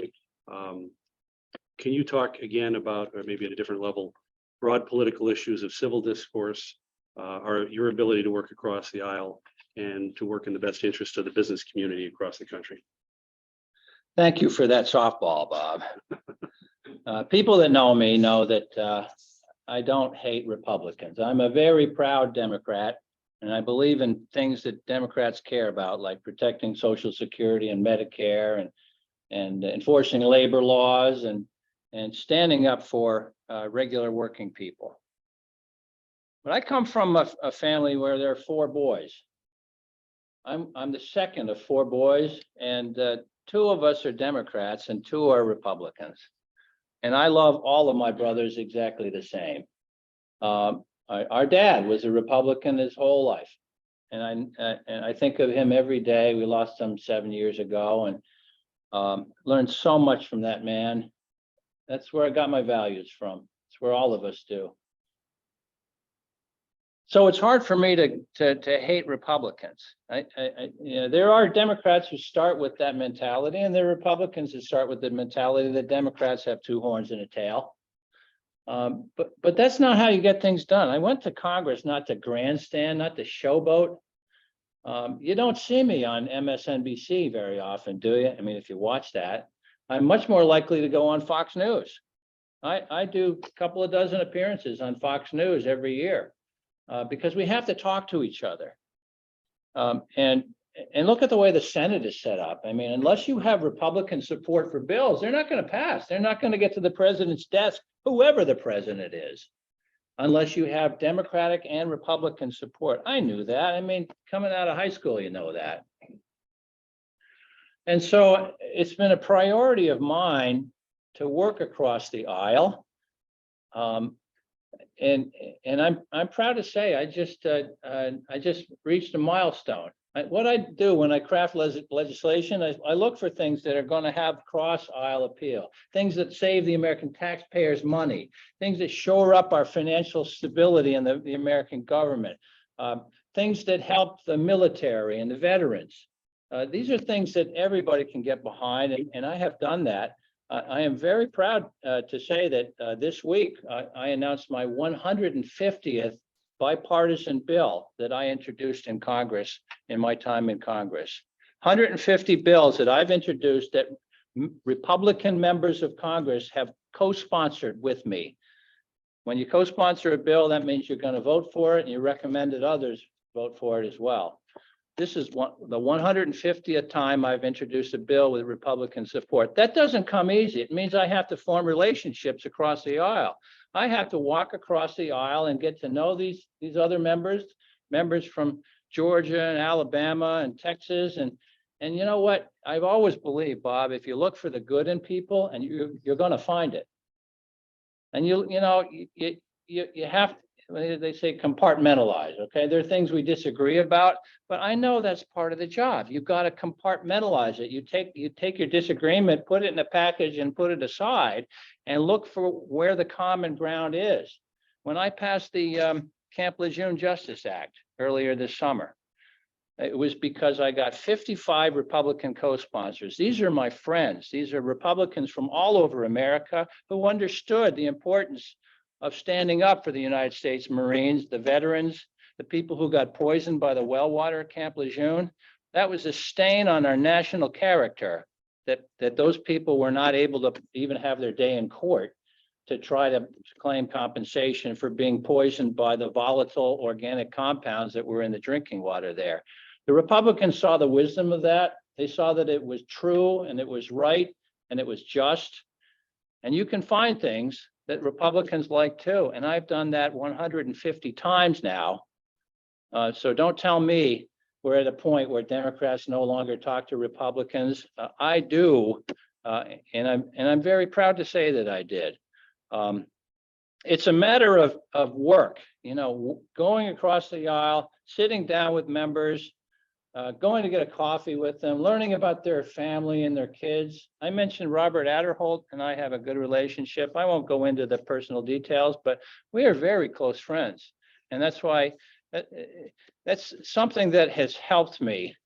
can you talk again about, or maybe at a different level, broad political issues of civil discourse, or your ability to work across the aisle and to work in the best interest of the business community across the country? Thank you for that softball, Bob. People that know me know that I don't hate Republicans. I'm a very proud Democrat, and I believe in things that Democrats care about, like protecting Social Security and Medicare and enforcing labor laws and standing up for regular working people. But I come from a family where there are 4 boys. I'm the second of 4 boys, and 2 of us are Democrats and 2 are Republicans. And I love all of my brothers exactly the same. Our dad was a Republican his whole life. And I think of him every day. We lost him 7 years ago, and learned so much from that man. That's where I got my values from. It's where all of us do. So it's hard for me to hate Republicans. There are Democrats who start with that mentality, and there are Republicans who start with the mentality that Democrats have two horns and a tail. But that's not how you get things done. I went to Congress not to grandstand, not to showboat. You don't see me on MSNBC very often, do you? I mean, if you watch that, I'm much more likely to go on Fox News. I do a couple of dozen appearances on Fox News every year because we have to talk to each other. And look at the way the Senate is set up. I mean, unless you have Republican support for bills, they're not going to pass. They're not going to get to the president's desk, whoever the president is, unless you have Democratic and Republican support. I knew that. I mean, coming out of high school, you know that. And so it's been a priority of mine to work across the aisle. And I'm proud to say I just reached a milestone. What I do when I craft legislation, I look for things that are going to have cross-aisle appeal, things that save the American taxpayers money, things that shore up our financial stability in the American government, things that help the military and the veterans. These are things that everybody can get behind, and I have done that. I am very proud to say that this week I announced my 150th bipartisan bill that I introduced in Congress in my time in Congress. 150 bills that I've introduced that Republican members of Congress have co-sponsored with me. When you co-sponsor a bill, that means you're going to vote for it, and you recommend that others vote for it as well. This is the 150th time I've introduced a bill with Republican support. That doesn't come easy. It means I have to form relationships across the aisle. I have to walk across the aisle and get to know these other members from Georgia and Alabama and Texas. And you know what? I've always believed, Bob, if you look for the good in people, and you're going to find it. And you have to, they say compartmentalize, okay? There are things we disagree about, but I know that's part of the job. You've got to compartmentalize it. You take your disagreement, put it in a package and put it aside and look for where the common ground is. When I passed the Camp Lejeune Justice Act earlier this summer, it was because I got 55 Republican co-sponsors. These are my friends. These are Republicans from all over America who understood the importance of standing up for the United States Marines, the veterans, the people who got poisoned by the well water at Camp Lejeune. That was a stain on our national character, that those people were not able to even have their day in court to try to claim compensation for being poisoned by the volatile organic compounds that were in the drinking water there. The Republicans saw the wisdom of that. They saw that it was true and it was right and it was just. And you can find things that Republicans like too. And I've done that 150 times now. So don't tell me we're at a point where Democrats no longer talk to Republicans. I do, and I'm very proud to say that I did. It's a matter of work, going across the aisle, sitting down with members, going to get a coffee with them, learning about their family and their kids. I mentioned Robert Adderholt and I have a good relationship. I won't go into the personal details, but we are very close friends. And that's why that's something that has helped me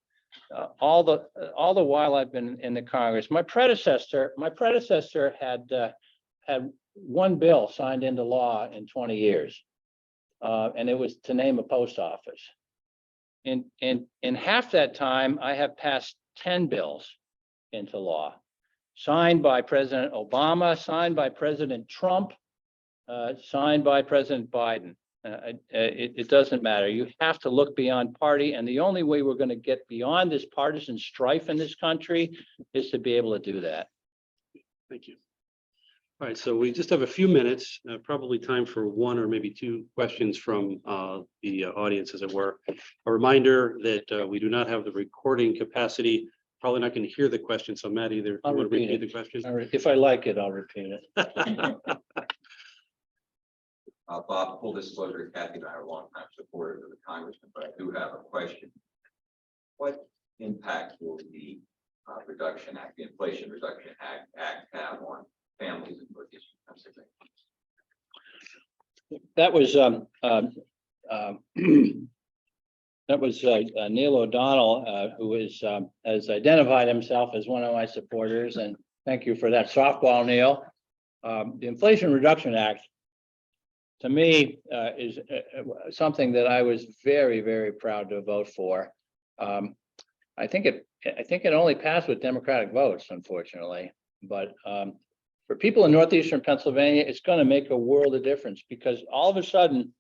all the while I've been in the Congress. My predecessor had one bill signed into law in 20 years, and it was to name a post office. In half that time, I have passed 10 bills into law, signed by President Obama, signed by President Trump, signed by President Biden. It doesn't matter. You have to look beyond party, and the only way we're going to get beyond this partisan strife in this country is to be able to do that. Thank you. All right, so we just have a few minutes, probably time for one or maybe two questions from the audience, as it were. A reminder that we do not have the recording capacity probably not going to hear the question. So Matt, either I'll you want to repeat repeat it. the question? All right, if I like it, I'll repeat it. Bob, full disclosure, Kathy and I are longtime supporters of the congressman, but I do have a question. What impact will the Reduction Act, the Inflation Reduction Act have on families in Northeastern Pennsylvania? That was Neil O'Donnell, who has identified himself as one of my supporters, and thank you for that softball, Neil. The Inflation Reduction Act, to me, is something that I was very, very proud to vote for. I think it only passed with Democratic votes, unfortunately, but for people in Northeastern Pennsylvania, it's going to make a world of difference, because all of a sudden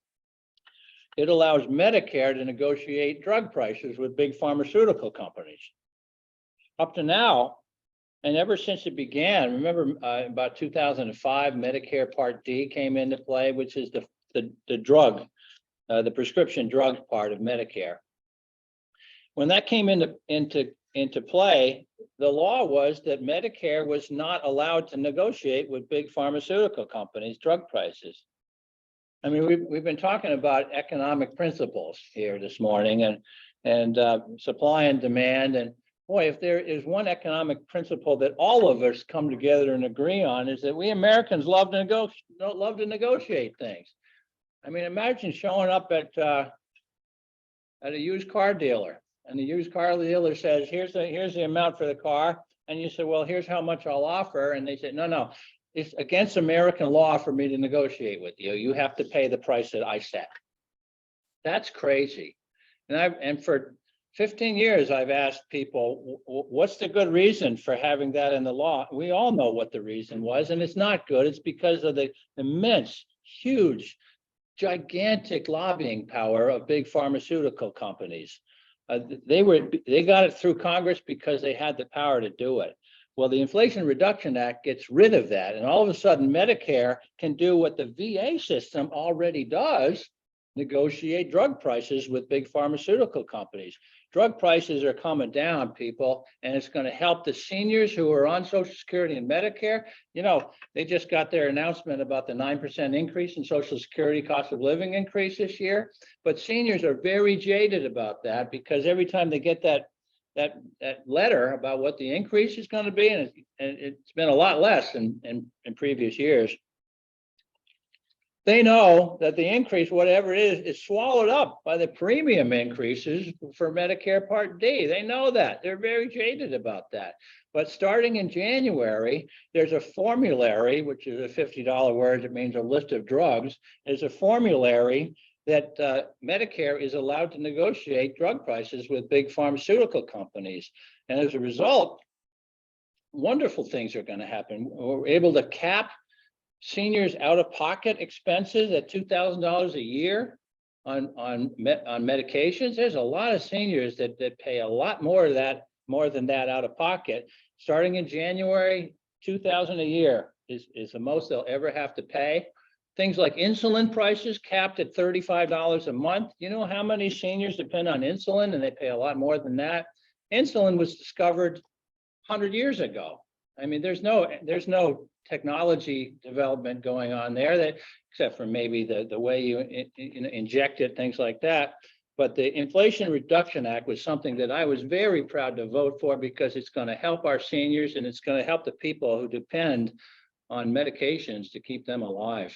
it allows Medicare to negotiate drug prices with big pharmaceutical companies. Up to now, and ever since it began, remember about 2005, Medicare Part D came into play, which is the drug, the prescription drug part of Medicare. When that came into play, the law was that Medicare was not allowed to negotiate with big pharmaceutical companies drug prices. I mean, we've been talking about economic principles here this morning, and supply and demand. And boy, if there is one economic principle that all of us come together and agree on, is that we Americans love to negotiate things. I mean, imagine showing up at a used car dealer, and the used car dealer says, here's the amount for the car. And you say, well, here's how much I'll offer. And they say, no, it's against American law for me to negotiate with you. You have to pay the price that I set. That's crazy. And for 15 years, I've asked people, what's the good reason for having that in the law? We all know what the reason was, and it's not good. It's because of the immense, huge, gigantic lobbying power of big pharmaceutical companies. They got it through Congress because they had the power to do it. Well, the Inflation Reduction Act gets rid of that, and all of a sudden Medicare can do what the VA system already does: negotiate drug prices with big pharmaceutical companies. Drug prices are coming down, people, and it's going to help the seniors who are on Social Security and Medicare. You know, they just got their announcement about the 9% increase in Social Security cost of living increase this year. But seniors are very jaded about that, because every time they get that letter about what the increase is going to be, and it's been a lot less in previous years, they know that the increase, whatever it is swallowed up by the premium increases for Medicare Part D. They know that. They're very jaded about that. But starting in January, there's a formulary, which is a $50 word. It means a list of drugs. There's a formulary that Medicare is allowed to negotiate drug prices with big pharmaceutical companies. And as a result, wonderful things are going to happen. We're able to cap seniors' out-of-pocket expenses at $2,000 a year on medications. There's a lot of seniors that pay a lot more than that out of pocket. Starting in January, $2,000 a year is the most they'll ever have to pay. Things like insulin prices capped at $35 a month. You know how many seniors depend on insulin, and they pay a lot more than that? Insulin was discovered 100 years ago. I mean, there's no technology development going on there, except for maybe the way you inject it, things like that. But the Inflation Reduction Act was something that I was very proud to vote for, because it's going to help our seniors, and it's going to help the people who depend on medications to keep them alive.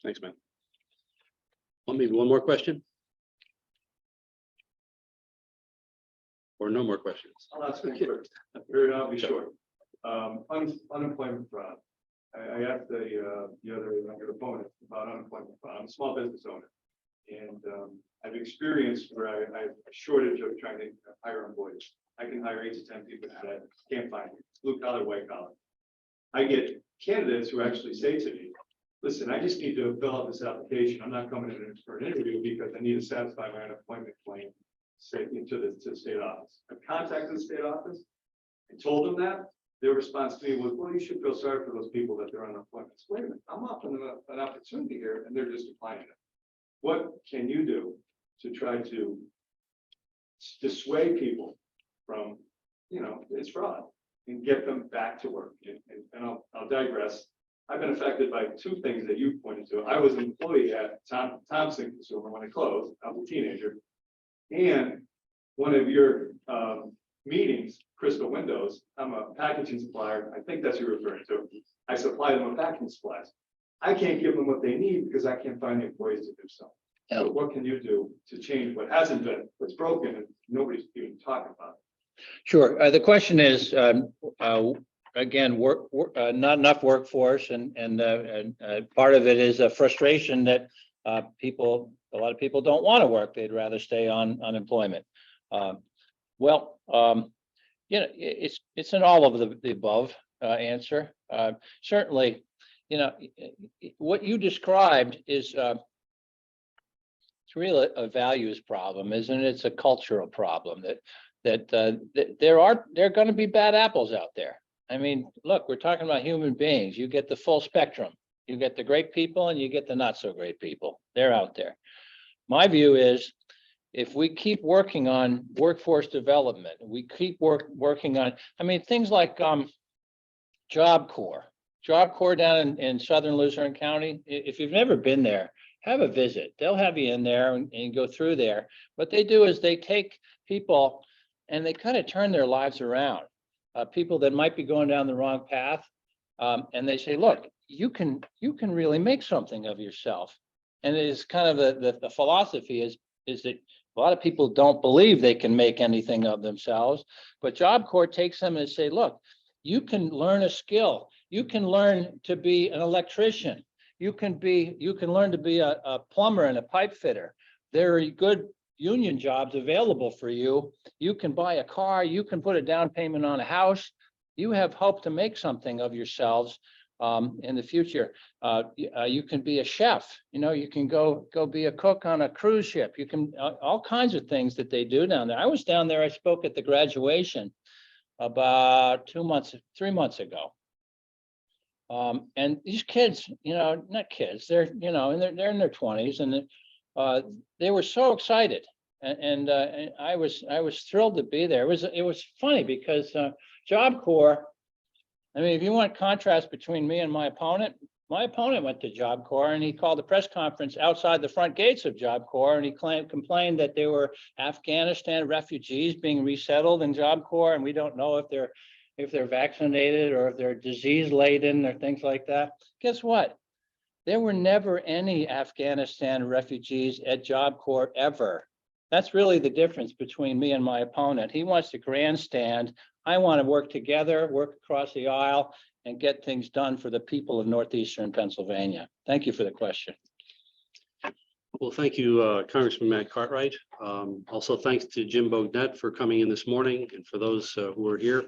Thanks, man. Well, maybe one more question, or no more questions? I'll ask it quick. I'll be short. Unemployment fraud. I asked the other opponent about unemployment fraud. I'm a small business owner, and I've experienced where I have a shortage of trying to hire employees. I can hire 8 to 10 people today. Can't find them. Blue collar, white collar. I get candidates who actually say to me, listen, I just need to fill out this application. I'm not coming in for an interview because I need to satisfy my unemployment claim to the state office. I contacted the state office and told them that. Their response to me was, well, you should feel sorry for those people that they're on unemployment. So wait a minute, I'm offering them an opportunity here, and they're just declining it. What can you do to try to dissuade people from, it's fraud, and get them back to work. And I'll digress. I've been affected by two things that you pointed to. I was an employee at Thompson Consumer when it closed. I was a teenager. And one of your meetings, Crystal Windows, I'm a packaging supplier. I think that's what you're referring to. I supply them with packaging supplies. I can't give them what they need because I can't find the employees to do so. So what can you do to change what hasn't been, what's broken, and nobody's even talking about it? Sure. The question is, again, not enough workforce, and part of it is a frustration that a lot of people don't want to work. They'd rather stay on unemployment. It's an all of the above answer. Certainly, what you described is it's really a values problem, isn't it? It's a cultural problem that there are going to be bad apples out there. I mean, look, we're talking about human beings. You get the full spectrum. You get the great people and you get the not so great people. They're out there. My view is, if we keep working on workforce development, we keep working on, things like Job Corps down in southern Luzerne County. If you've never been there, have a visit. They'll have you in there and go through there. What they do is they take people and they kind of turn their lives around. People that might be going down the wrong path, and they say, look, you can really make something of yourself. And it is kind of the philosophy is that a lot of people don't believe they can make anything of themselves, but Job Corps takes them and say, look, you can learn a skill. You can learn to be an electrician. You can learn to be a plumber and a pipe fitter. There are good union jobs available for you. You can buy a car. You can put a down payment on a house. You have hope to make something of yourselves in the future. You can be a chef. You can go be a cook on a cruise ship. You can all kinds of things that they do down there. I was down there. I spoke at the graduation about 3 months ago. And these kids, not kids, they're they're in their 20s, and they were so excited, and I was thrilled to be there. It was funny because Job Corps. If you want contrast between me and my opponent went to Job Corps and he called a press conference outside the front gates of Job Corps, and he complained that there were Afghanistan refugees being resettled in Job Corps, and we don't know if they're vaccinated or if they're disease laden or things like that. Guess what? There were never any Afghanistan refugees at Job Corps ever. That's really the difference between me and my opponent. He wants to grandstand. I want to work together, work across the aisle, and get things done for the people of Northeastern Pennsylvania. Thank you for the question. Well, thank you, Congressman Matt Cartwright. Also, thanks to Jim Bognett for coming in this morning, and for those who are here.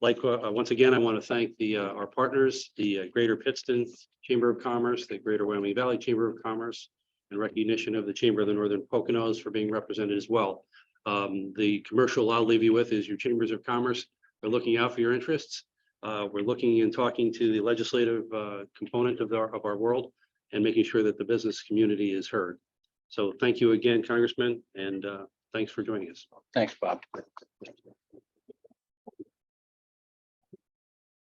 Once again, I want to thank our partners, the Greater Pittston Chamber of Commerce, the Greater Wyoming Valley Chamber of Commerce, and recognition of the Chamber of the Northern Poconos for being represented as well. The commercial I'll leave you with is your chambers of commerce are looking out for your interests. We're looking and talking to the legislative component of our world and making sure that the business community is heard. So thank you again, Congressman, and thanks for joining us. Thanks, Bob.